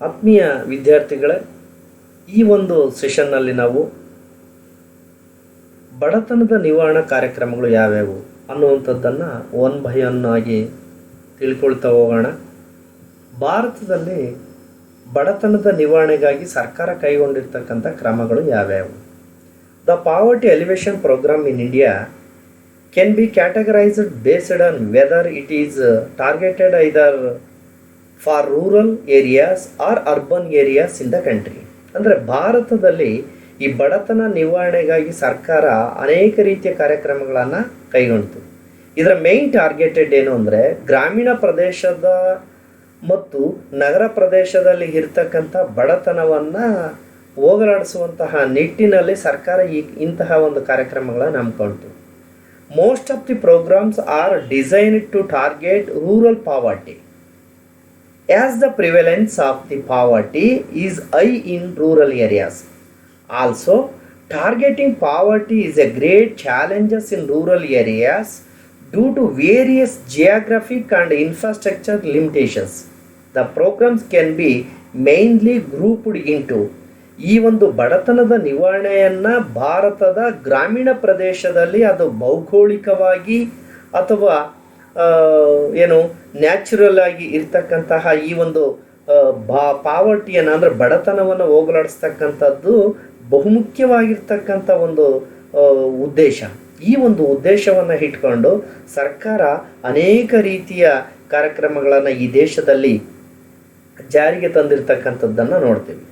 ಆತ್ಮೀಯ ವಿದ್ಯಾರ್ಥಿಗಳೇ, ಈ ಒಂದು ಸೆಷನ್ನಲ್ಲಿ ನಾವು ಬಡತನದ ನಿವಾರಣಾ ಕಾರ್ಯಕ್ರಮಗಳು ಯಾವ್ಯಾವು ಅನ್ನುವಂಥದ್ದನ್ನು ಒನ್ ಬೈ ಒನ್ ಆಗಿ ತಿಳ್ಕೊಳ್ತಾ ಹೋಗೋಣ. ಭಾರತದಲ್ಲಿ ಬಡತನದ ನಿವಾರಣೆಗಾಗಿ ಸರ್ಕಾರ ಕೈಗೊಂಡಿರ್ತಕ್ಕಂಥ ಕ್ರಮಗಳು ಯಾವ್ಯಾವು? The poverty alleviation programme in India can be categorised based on whether it is targeted either for rural areas or urban areas in the country. ಅಂದರೆ ಭಾರತದಲ್ಲಿ ಈ ಬಡತನ ನಿವಾರಣೆಗಾಗಿ ಸರ್ಕಾರ ಅನೇಕ ರೀತಿಯ ಕಾರ್ಯಕ್ರಮಗಳನ್ನು ಕೈಗೊಂಡಿತು. ಇದರ ಮೇನ್ ಟಾರ್ಗೆಟೆಡ್ ಏನು ಅಂದರೆ ಗ್ರಾಮೀಣ ಪ್ರದೇಶದ ಮತ್ತು ನಗರ ಪ್ರದೇಶದಲ್ಲಿ ಇರ್ತಕ್ಕಂಥ ಬಡತನವನ್ನು ಹೋಗಲಾಡಿಸುವಂತಹ ನಿಟ್ಟಿನಲ್ಲಿ ಸರ್ಕಾರ ಇಂತಹ ಒಂದು ಕಾರ್ಯಕ್ರಮಗಳನ್ನು ಹಮ್ಮಿಕೊಂಡಿತು. Most of the programmes are designed to target rural poverty as the prevalence of the poverty is high in rural areas. Also, targeting poverty is a great challenge in rural areas due to various geographic and infrastructure limitations. The programs can be mainly grouped into ಈ ಒಂದು ಬಡತನದ ನಿವಾರಣೆಯನ್ನು ಭಾರತದ ಗ್ರಾಮೀಣ ಪ್ರದೇಶದಲ್ಲಿ ಅದು ಭೌಗೋಳಿಕವಾಗಿ ಅಥವಾ natural ಆಗಿ ಇರ್ತಕ್ಕಂತಹ ಈ ಒಂದು ಪಾವರ್ಟಿಯನ್ನು ಅಂದರೆ ಬಡತನವನ್ನು ಹೋಗಲಾಡಿಸ್ತಕ್ಕಂಥದ್ದು ಬಹುಮುಖ್ಯವಾಗಿರ್ತಕ್ಕಂಥ ಒಂದು ಉದ್ದೇಶ. ಈ ಒಂದು ಉದ್ದೇಶವನ್ನು ಇಟ್ಕೊಂಡು ಸರ್ಕಾರ ಅನೇಕ ರೀತಿಯ ಕಾರ್ಯಕ್ರಮಗಳನ್ನು ಈ ದೇಶದಲ್ಲಿ ಜಾರಿಗೆ ತಂದಿರತಕ್ಕಂಥದ್ದನ್ನು ನೋಡ್ತೀವಿ.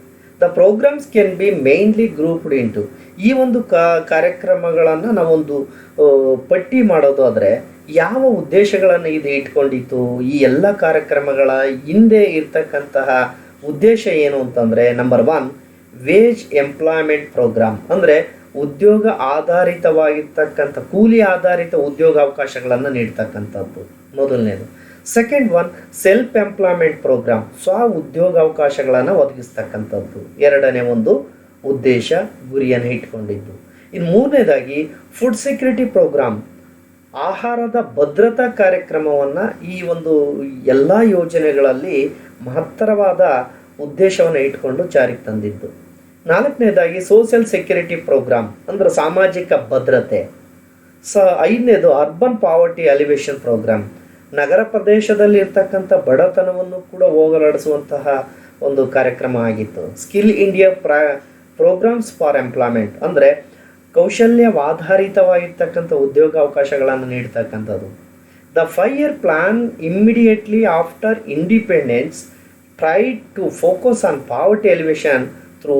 The programmes can be mainly grouped into ಈ ಒಂದು ಕಾರ್ಯಕ್ರಮಗಳನ್ನು ನಾವೊಂದು ಪಟ್ಟಿ ಮಾಡೋದು ಆದರೆ ಯಾವ ಉದ್ದೇಶಗಳನ್ನು ಇದು ಇಟ್ಕೊಂಡಿತ್ತು, ಈ ಎಲ್ಲ ಕಾರ್ಯಕ್ರಮಗಳ ಹಿಂದೆ ಇರ್ತಕ್ಕಂತಹ ಉದ್ದೇಶ ಏನು ಅಂತಂದರೆ, ನಂಬರ್ 1 ವೇಜ್ ಎಂಪ್ಲಾಯ್ಮೆಂಟ್ ಪ್ರೋಗ್ರಾಮ್, ಅಂದರೆ ಉದ್ಯೋಗ ಆಧಾರಿತವಾಗಿರ್ತಕ್ಕಂಥ ಕೂಲಿ ಆಧಾರಿತ ಉದ್ಯೋಗಾವಕಾಶಗಳನ್ನು ನೀಡ್ತಕ್ಕಂಥದ್ದು ಮೊದಲನೇದು. ಸೆಕೆಂಡ್ 1 ಸೆಲ್ಫ್ ಎಂಪ್ಲಾಯ್ಮೆಂಟ್ ಪ್ರೋಗ್ರಾಮ್, ಸ್ವ ಉದ್ಯೋಗಾವಕಾಶಗಳನ್ನು ಒದಗಿಸ್ತಕ್ಕಂಥದ್ದು ಎರಡನೇ ಒಂದು ಉದ್ದೇಶ ಗುರಿಯನ್ನು ಇಟ್ಕೊಂಡಿದ್ದು. ಇನ್ನು ಮೂರನೇದಾಗಿ ಫುಡ್ ಸೆಕ್ಯೂರಿಟಿ ಪ್ರೋಗ್ರಾಮ್, ಆಹಾರದ ಭದ್ರತಾ ಕಾರ್ಯಕ್ರಮವನ್ನು ಈ ಒಂದು ಎಲ್ಲ ಯೋಜನೆಗಳಲ್ಲಿ ಮಹತ್ತರವಾದ ಉದ್ದೇಶವನ್ನು ಇಟ್ಕೊಂಡು ಜಾರಿಗೆ ತಂದಿದ್ದು. ನಾಲ್ಕನೇದಾಗಿ ಸೋಷಿಯಲ್ ಸೆಕ್ಯೂರಿಟಿ ಪ್ರೋಗ್ರಾಮ್, ಅಂದರೆ ಸಾಮಾಜಿಕ ಭದ್ರತೆ. ಐದನೇದು ಅರ್ಬನ್ ಪಾವರ್ಟಿ ಎಲಿವೇಷನ್ ಪ್ರೋಗ್ರಾಮ್, ನಗರ ಪ್ರದೇಶದಲ್ಲಿ ಇರ್ತಕ್ಕಂಥ ಬಡತನವನ್ನು ಕೂಡ ಹೋಗಲಾಡಿಸುವಂತಹ ಒಂದು ಕಾರ್ಯಕ್ರಮ ಆಗಿತ್ತು. Skill India programmes for employment, ಅಂದರೆ ಕೌಶಲ್ಯವಾಧಾರಿತವಾಗಿರ್ತಕ್ಕಂಥ ಉದ್ಯೋಗಾವಕಾಶಗಳನ್ನು ನೀಡ್ತಕ್ಕಂಥದ್ದು. The 5-year plan immediately after independence tried to focus on poverty alleviation through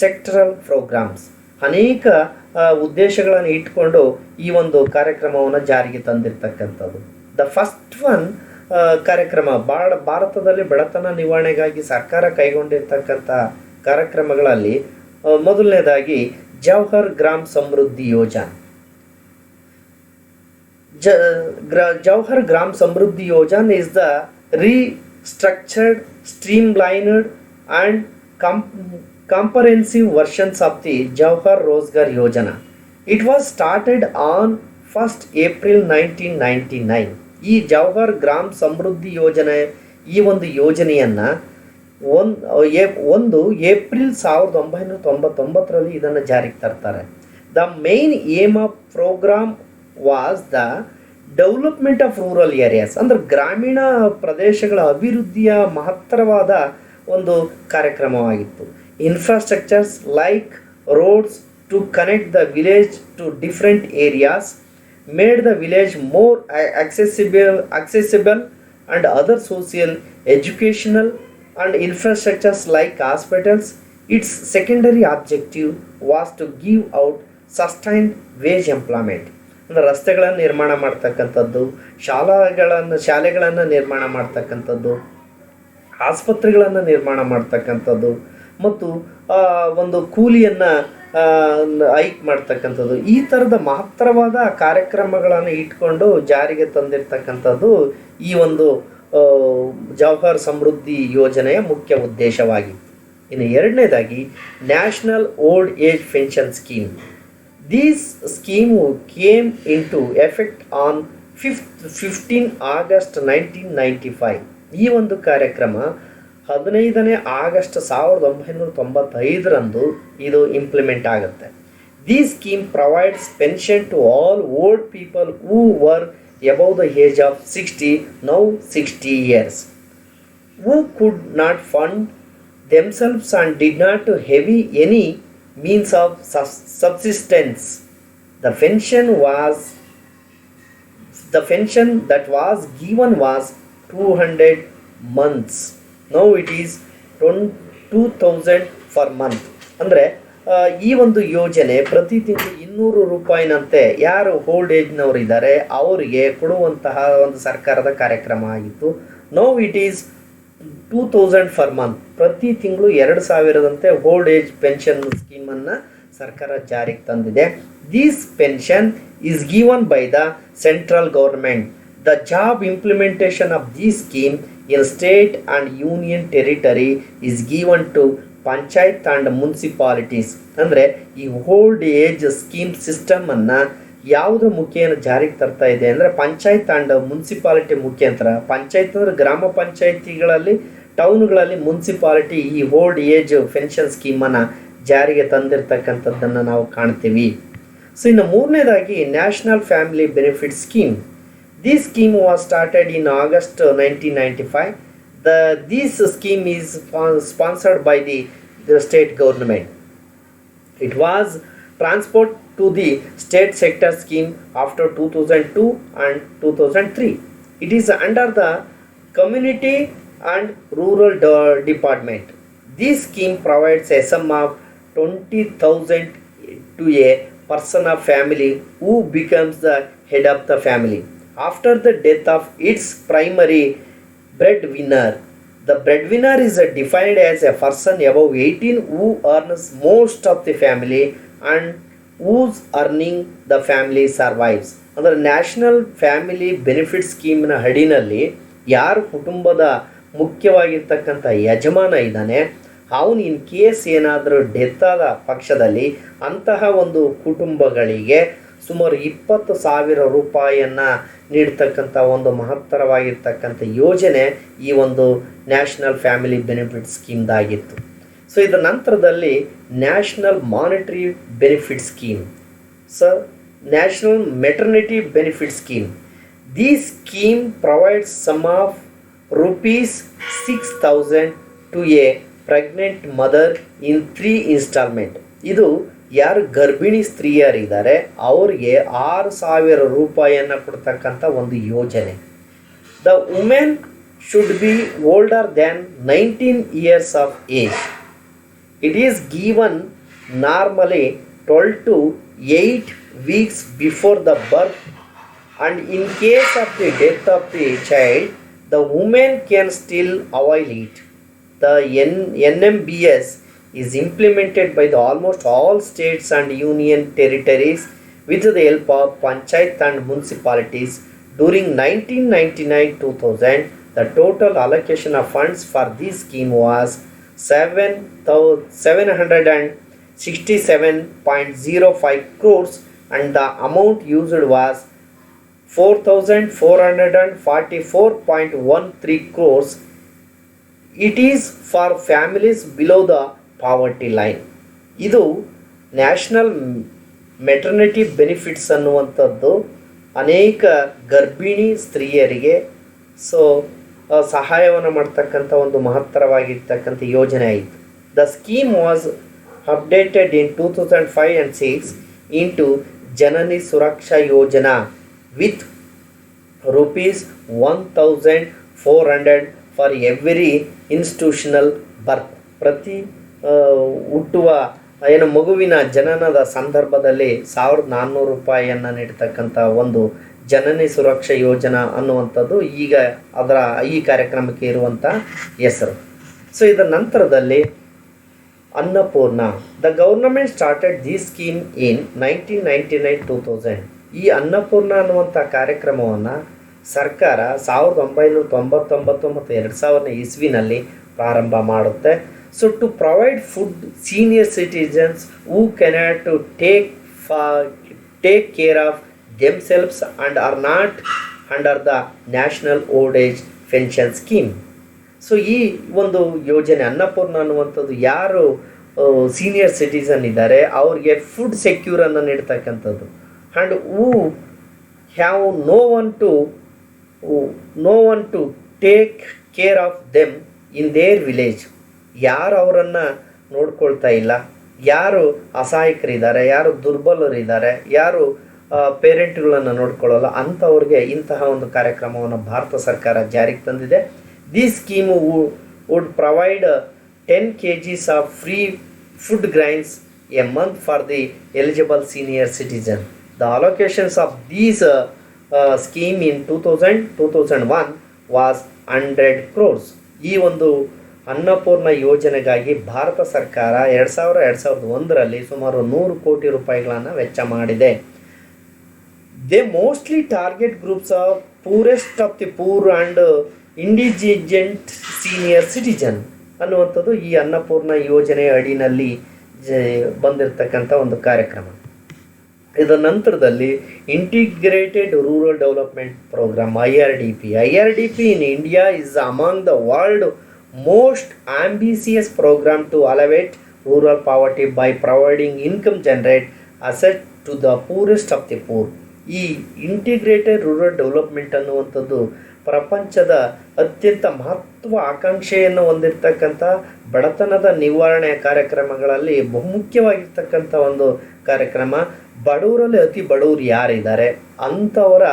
sectoral programmes. ಅನೇಕ ಉದ್ದೇಶಗಳನ್ನು ಇಟ್ಕೊಂಡು ಈ ಒಂದು ಕಾರ್ಯಕ್ರಮವನ್ನು ಜಾರಿಗೆ ತಂದಿರತಕ್ಕಂಥದ್ದು. ದ ಫಸ್ಟ್ ಒನ್ ಕಾರ್ಯಕ್ರಮ ಭಾರತದಲ್ಲಿ ಬಡತನ ನಿವಾರಣೆಗಾಗಿ ಸರ್ಕಾರ ಕೈಗೊಂಡಿರ್ತಕ್ಕಂಥ ಕಾರ್ಯಕ್ರಮಗಳಲ್ಲಿ ಮೊದಲನೇದಾಗಿ Jawahar gram Samriddhi Yojana. Jawahar gram Samriddhi Yojana is the restructured, streamlined and comprehensive versions of the Jawahar Rozgar Yojana. It was started on 1st April 1999. ಈ ಜವಹರ್ ಗ್ರಾಮ್ ಸಮೃದ್ಧಿ ಯೋಜನೆ, ಈ ಒಂದು ಯೋಜನೆಯನ್ನು 1 ಏಪ್ರಿಲ್ 1999 ಇದನ್ನು ಜಾರಿಗೆ ತರ್ತಾರೆ. The main aim of programme was the development of rural areas, ಅಂದರೆ ಗ್ರಾಮೀಣ ಪ್ರದೇಶಗಳ ಅಭಿವೃದ್ಧಿಯ ಮಹತ್ತರವಾದ ಒಂದು ಕಾರ್ಯಕ್ರಮವಾಗಿತ್ತು. Infrastructures like roads to connect the village to different areas made the village more accessible and other social, educational and infrastructures like hospitals. Its secondary objective was to give out sustained wage employment, ಅಂದರೆ ರಸ್ತೆಗಳನ್ನು ನಿರ್ಮಾಣ ಮಾಡ್ತಕ್ಕಂಥದ್ದು, ಶಾಲೆಗಳನ್ನು ನಿರ್ಮಾಣ ಮಾಡ್ತಕ್ಕಂಥದ್ದು, ಆಸ್ಪತ್ರೆಗಳನ್ನು ನಿರ್ಮಾಣ ಮಾಡ್ತಕ್ಕಂಥದ್ದು ಮತ್ತು ಒಂದು ಕೂಲಿಯನ್ನು ಹೈಕ್ ಮಾಡ್ತಕ್ಕಂಥದ್ದು. ಈ ಥರದ ಮಹತ್ತರವಾದ ಕಾರ್ಯಕ್ರಮಗಳನ್ನು ಇಟ್ಕೊಂಡು ಜಾರಿಗೆ ತಂದಿರ್ತಕ್ಕಂಥದ್ದು ಈ ಒಂದು ಜವಹರ್ ಸಮೃದ್ಧಿ ಯೋಜನೆಯ ಮುಖ್ಯ ಉದ್ದೇಶವಾಗಿತ್ತು. ಇನ್ನು ಎರಡನೇದಾಗಿ national old age pension scheme. This scheme came into effect on 15 August 1995. ಈ ಒಂದು ಕಾರ್ಯಕ್ರಮ 15ನೇ ಆಗಸ್ಟ್ 1995ರಂದು ಇದು ಇಂಪ್ಲಿಮೆಂಟ್ ಆಗುತ್ತೆ. This scheme provides pension to all old people who were above the age of 60, now 60 years, who could not fund themselves and did not have any means of subsistence. The pension that was given was 200 months. Now it is 2000 per month. ಅಂದರೆ ಈ ಒಂದು ಯೋಜನೆ ಪ್ರತಿ ತಿಂಗಳು 200 ರೂಪಾಯಿನಂತೆ ಯಾರು old ಏಜ್ನವರು ಇದ್ದಾರೆ ಅವರಿಗೆ ಕೊಡುವಂತಹ ಒಂದು ಸರ್ಕಾರದ ಕಾರ್ಯಕ್ರಮ ಆಗಿತ್ತು. Now it is 2000 per month. ಪ್ರತಿ ತಿಂಗಳು 2000ದಂತೆ ಓಲ್ಡ್ ಏಜ್ ಪೆನ್ಷನ್ ಸ್ಕೀಮನ್ನು ಸರ್ಕಾರ ಜಾರಿಗೆ ತಂದಿದೆ. This pension is given by the central government. The job implementation of this scheme in state and union territory is given to panchayat and municipalities. ಅಂದರೆ ಈ old age scheme ಸಿಸ್ಟಮನ್ನು ಯಾವುದ್ರ ಮುಖೇನ ಜಾರಿಗೆ ತರ್ತಾ ಇದೆ ಅಂದರೆ ಪಂಚಾಯತ್ ಆ್ಯಂಡ್ ಮುನ್ಸಿಪಾಲಿಟಿ ಮುಖಾಂತರ. ಪಂಚಾಯತ್ ಅಂದರೆ ಗ್ರಾಮ ಪಂಚಾಯತಿಗಳಲ್ಲಿ, ಟೌನ್ಗಳಲ್ಲಿ, ಮುನ್ಸಿಪಾಲಿಟಿ ಈ ಓಲ್ಡ್ ಏಜ್ ಪೆನ್ಷನ್ ಸ್ಕೀಮನ್ನು ಜಾರಿಗೆ ತಂದಿರತಕ್ಕಂಥದ್ದನ್ನು ನಾವು ಕಾಣ್ತೀವಿ. ಸೊ ಇನ್ನು ಮೂರನೇದಾಗಿ national family benefit scheme. This scheme was started in August 1995. This scheme is sponsored by the state government. It was transferred to the state sector scheme after 2002 and 2003. It is under the community and rural department. This scheme provides a sum of 20,000 to a person of family who becomes the head of the family after the death of its primary breadwinner. The breadwinner is defined as a person above 18 who earns most of the family and whose earning the family survives. ಅಂದರೆ national family benefit ಸ್ಕೀಮ್ನ ಅಡಿನಲ್ಲಿ ಯಾರು ಕುಟುಂಬದ ಮುಖ್ಯವಾಗಿರ್ತಕ್ಕಂಥ ಯಜಮಾನ ಇದ್ದಾನೆ ಅವನು in case ಏನಾದರೂ death ಆದ ಪಕ್ಷದಲ್ಲಿ ಅಂತಹ ಒಂದು ಕುಟುಂಬಗಳಿಗೆ ಸುಮಾರು 20,000 ರೂಪಾಯಿಯನ್ನು ನೀಡ್ತಕ್ಕಂಥ ಒಂದು ಮಹತ್ತರವಾಗಿರ್ತಕ್ಕಂಥ ಯೋಜನೆ ಈ ಒಂದು ನ್ಯಾಷನಲ್ ಫ್ಯಾಮಿಲಿ ಬೆನಿಫಿಟ್ ಸ್ಕೀಮ್ದಾಗಿತ್ತು. ಸೊ ಇದರ ನಂತರದಲ್ಲಿ national monetary benefit scheme. So national maternity benefit scheme. This scheme provides sum of ₹6,000 to a pregnant mother in 3 installment. ಇದು ಯಾರು ಗರ್ಭಿಣಿ ಸ್ತ್ರೀಯರಿದ್ದಾರೆ ಅವರಿಗೆ 6,000 ರೂಪಾಯಿಯನ್ನು ಕೊಡ್ತಕ್ಕಂಥ ಒಂದು ಯೋಜನೆ. The women should be older than 19 years of age. It is given normally 12 to 8 weeks before the birth and in case of the death of the child the women can still avail it. The NMBS is implemented by the almost all states and union territories with the help of panchayat and municipalities. During 1999-2000, the total allocation of funds for this scheme was 767.05 crores and the amount used was 4,444.13 crores. It is for families below the poverty line. ಇದು national maternity benefits ಅನ್ನುವಂಥದ್ದು ಅನೇಕ ಗರ್ಭಿಣಿ ಸ್ತ್ರೀಯರಿಗೆ ಸಹಾಯವನ್ನು ಮಾಡ್ತಕ್ಕಂಥ ಒಂದು ಮಹತ್ತರವಾಗಿರ್ತಕ್ಕಂಥ ಯೋಜನೆ ಆಯಿತು. The scheme was updated in 2005 and 6 into Janani Suraksha Yojana with ₹1,400 for every institutional birth. ಪ್ರತಿ ಹುಟ್ಟುವ ಮಗುವಿನ ಜನನದ ಸಂದರ್ಭದಲ್ಲಿ 1,400 ರೂಪಾಯಿಯನ್ನು ನೀಡ್ತಕ್ಕಂಥ ಒಂದು ಜನನಿ ಸುರಕ್ಷಾ ಯೋಜನಾ ಅನ್ನುವಂಥದ್ದು ಈಗ ಈ ಕಾರ್ಯಕ್ರಮಕ್ಕೆ ಇರುವಂಥ ಹೆಸರು. ಸೊ ಇದರ ನಂತರದಲ್ಲಿ Annapurna. The government started this scheme in 1999-2000. ಈ ಅನ್ನಪೂರ್ಣ ಅನ್ನುವಂಥ ಕಾರ್ಯಕ್ರಮವನ್ನು ಸರ್ಕಾರ 1999 ಮತ್ತು 2000 ಇಸ್ವಿನಲ್ಲಿ ಪ್ರಾರಂಭ ಮಾಡುತ್ತೆ. So to provide food senior citizens who cannot take care of themselves and are not under the National Old Age Pension Scheme. So ಈ ಒಂದು ಯೋಜನೆ ಅನ್ನಪೂರ್ಣ ಅನ್ನುವಂಥದ್ದು ಯಾರು ಸೀನಿಯರ್ ಸಿಟಿಸನ್ ಇದ್ದಾರೆ ಅವ್ರಿಗೆ ಫುಡ್ ಸೆಕ್ಯೂರನ್ನು ನೀಡ್ತಕ್ಕಂಥದ್ದು. And have no one to take care of them in their village. ಯಾರು ಅವರನ್ನು ನೋಡ್ಕೊಳ್ತಾ ಇಲ್ಲ, ಯಾರು ಅಸಹಾಯಕರಿದ್ದಾರೆ, ಯಾರು ದುರ್ಬಲರಿದ್ದಾರೆ, ಯಾರು ಪೇರೆಂಟ್ಗಳನ್ನು ನೋಡ್ಕೊಳ್ಳಲ್ಲ ಅಂಥವ್ರಿಗೆ ಇಂತಹ ಒಂದು ಕಾರ್ಯಕ್ರಮವನ್ನು ಭಾರತ ಸರ್ಕಾರ ಜಾರಿಗೆ ತಂದಿದೆ. This scheme would provide 10 kgs of free food grains a month for the eligible senior citizen. The allocations of these scheme in 2001 was 100 crores. ಈ ಒಂದು ಅನ್ನಪೂರ್ಣ ಯೋಜನೆಗಾಗಿ ಭಾರತ ಸರ್ಕಾರ 2001ರಲ್ಲಿ ಸುಮಾರು 100 ಕೋಟಿ ರೂಪಾಯಿಗಳನ್ನು ವೆಚ್ಚ ಮಾಡಿದೆ. They mostly target groups of poorest of the poor and indigent senior citizen ಅನ್ನುವಂಥದ್ದು ಈ ಅನ್ನಪೂರ್ಣ ಯೋಜನೆಯ ಅಡಿನಲ್ಲಿ ಬಂದಿರತಕ್ಕಂಥ ಒಂದು ಕಾರ್ಯಕ್ರಮ. ಇದರ ನಂತರದಲ್ಲಿ integrated rural development programme IRDP in India is among the world most ambitious programme to alleviate rural poverty by providing income generate asset to the poorest of the poor. ಈ integrated rural development ಅನ್ನುವಂಥದ್ದು ಪ್ರಪಂಚದ ಅತ್ಯಂತ ಮಹತ್ವ ಆಕಾಂಕ್ಷೆಯನ್ನು ಹೊಂದಿರತಕ್ಕಂಥ ಬಡತನದ ನಿವಾರಣೆಯ ಕಾರ್ಯಕ್ರಮಗಳಲ್ಲಿ ಬಹುಮುಖ್ಯವಾಗಿರ್ತಕ್ಕಂಥ ಒಂದು ಕಾರ್ಯಕ್ರಮ. ಬಡವರಲ್ಲಿ ಅತಿ ಬಡವರು ಯಾರಿದ್ದಾರೆ ಅಂಥವರ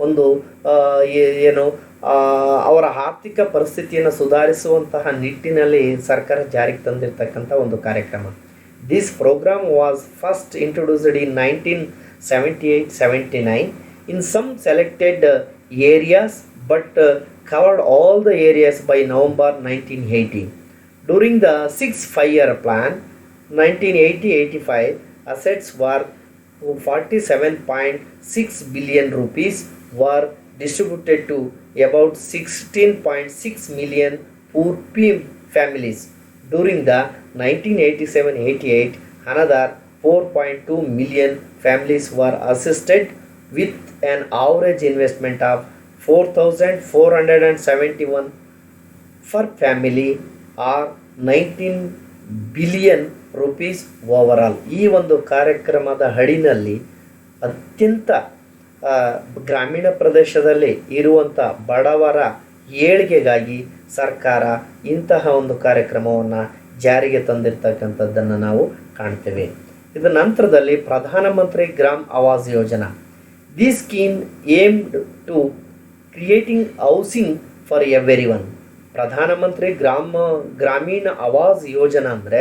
ಒಂದು ಅವರ ಆರ್ಥಿಕ ಪರಿಸ್ಥಿತಿಯನ್ನು ಸುಧಾರಿಸುವಂತಹ ನಿಟ್ಟಿನಲ್ಲಿ ಸರ್ಕಾರ ಜಾರಿಗೆ ತಂದಿರತಕ್ಕಂಥ ಒಂದು ಕಾರ್ಯಕ್ರಮ. This program was first introduced in 1978-79 in some selected areas but covered all the areas by November 1980. During the 6th 5-year plan 1980-85, assets worth 47.6 billion rupees were distributed to about 16.6 million poor families. During the 1987-88, another 4.2 million families were assisted with an average investment of 4,471 per family or 19 billion rupees overall. ಈ ಒಂದು ಕಾರ್ಯಕ್ರಮದ ಅಡಿನಲ್ಲಿ ಅತ್ಯಂತ ಗ್ರಾಮೀಣ ಪ್ರದೇಶದಲ್ಲಿ ಇರುವಂಥ ಬಡವರ ಏಳಿಗೆಗಾಗಿ ಸರ್ಕಾರ ಇಂತಹ ಒಂದು ಕಾರ್ಯಕ್ರಮವನ್ನು ಜಾರಿಗೆ ತಂದಿರತಕ್ಕಂಥದ್ದನ್ನು ನಾವು ಕಾಣ್ತೇವೆ. ಇದರ ನಂತರದಲ್ಲಿ ಪ್ರಧಾನಮಂತ್ರಿ Gram Awas Yojana. This scheme aimed to creating housing for everyone. Pradhan Mantri Gramin Awas Yojana ಅಂದರೆ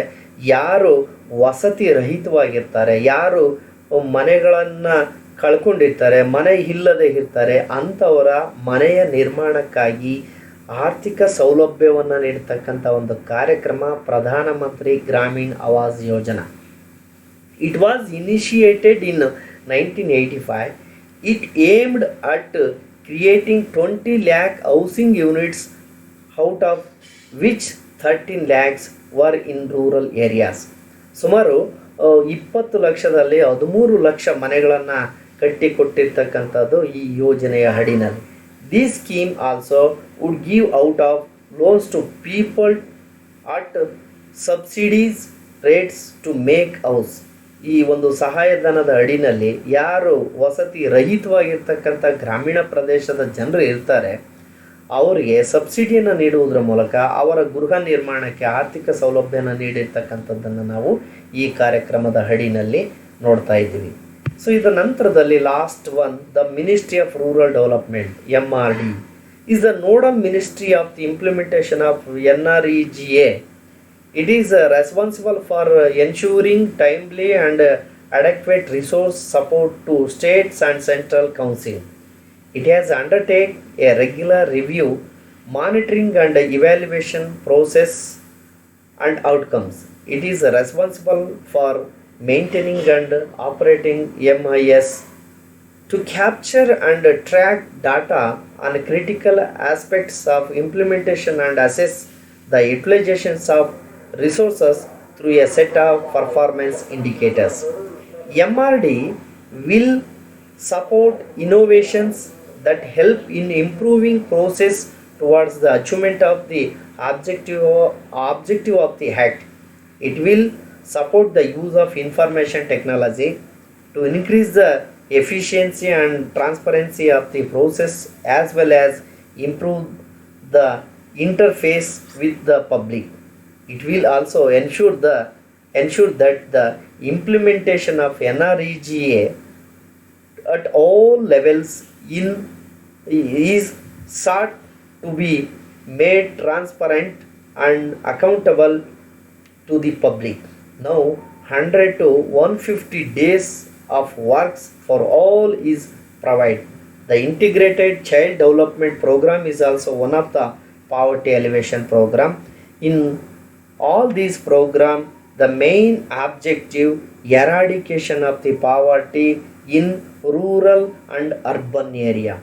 ಯಾರು ವಸತಿ ರಹಿತವಾಗಿರ್ತಾರೆ, ಯಾರು ಮನೆಗಳನ್ನು ಕಳ್ಕೊಂಡಿರ್ತಾರೆ, ಮನೆ ಇಲ್ಲದೆ ಇರ್ತಾರೆ ಅಂಥವರ ಮನೆಯ ನಿರ್ಮಾಣಕ್ಕಾಗಿ ಆರ್ಥಿಕ ಸೌಲಭ್ಯವನ್ನು ನೀಡತಕ್ಕಂಥ ಒಂದು ಕಾರ್ಯಕ್ರಮ ಪ್ರಧಾನಮಂತ್ರಿ Gramin Awas Yojana. It was initiated in 1985. It aimed at creating 20 lakh housing units, out of which 13 lakhs were in rural areas. ಸುಮಾರು 20 ಲಕ್ಷದಲ್ಲಿ 13 ಲಕ್ಷ ಮನೆಗಳನ್ನು ಕಟ್ಟಿಕೊಟ್ಟಿರ್ತಕ್ಕಂಥದ್ದು ಈ ಯೋಜನೆಯ ಅಡಿನಲ್ಲಿ. This scheme also would give out of loans to people at subsidies rates to make house. ಈ ಒಂದು ಸಹಾಯಧನದ ಅಡಿನಲ್ಲಿ ಯಾರು ವಸತಿ ರಹಿತವಾಗಿರ್ತಕ್ಕಂಥ ಗ್ರಾಮೀಣ ಪ್ರದೇಶದ ಜನರು ಇರ್ತಾರೆ ಅವರಿಗೆ ಸಬ್ಸಿಡಿಯನ್ನು ನೀಡುವುದರ ಮೂಲಕ ಅವರ ಗೃಹ ನಿರ್ಮಾಣಕ್ಕೆ ಆರ್ಥಿಕ ಸೌಲಭ್ಯನ ನೀಡಿರ್ತಕ್ಕಂಥದ್ದನ್ನು ನಾವು ಈ ಕಾರ್ಯಕ್ರಮದ ಅಡಿನಲ್ಲಿ ನೋಡ್ತಾ ಇದ್ದೀವಿ. ಸೊ ಇದರ ನಂತರದಲ್ಲಿ last one, the ministry of rural development MRD is the nodal ministry of the implementation of NREGA. It is responsible for ensuring timely and adequate resource support to states and central council. It has undertaken a regular review, monitoring and evaluation process and outcomes. It is responsible for maintaining and operating MIS to capture and track data on critical aspects of implementation and assess the utilizations of resources through a set of performance indicators. MRD will support innovations that help in improving process towards the achievement of the objective of the act. It will support the use of information technology to increase the efficiency and transparency of the process as well as improve the interface with the public. It will also ensure that the implementation of NREGA at all levels is sought to be made transparent and accountable to the public. Now 100 to 150 days of works for all is provided. The integrated child development program is also one of the poverty elevation program. In all these programs, the main objective eradication of the poverty in rural and urban area.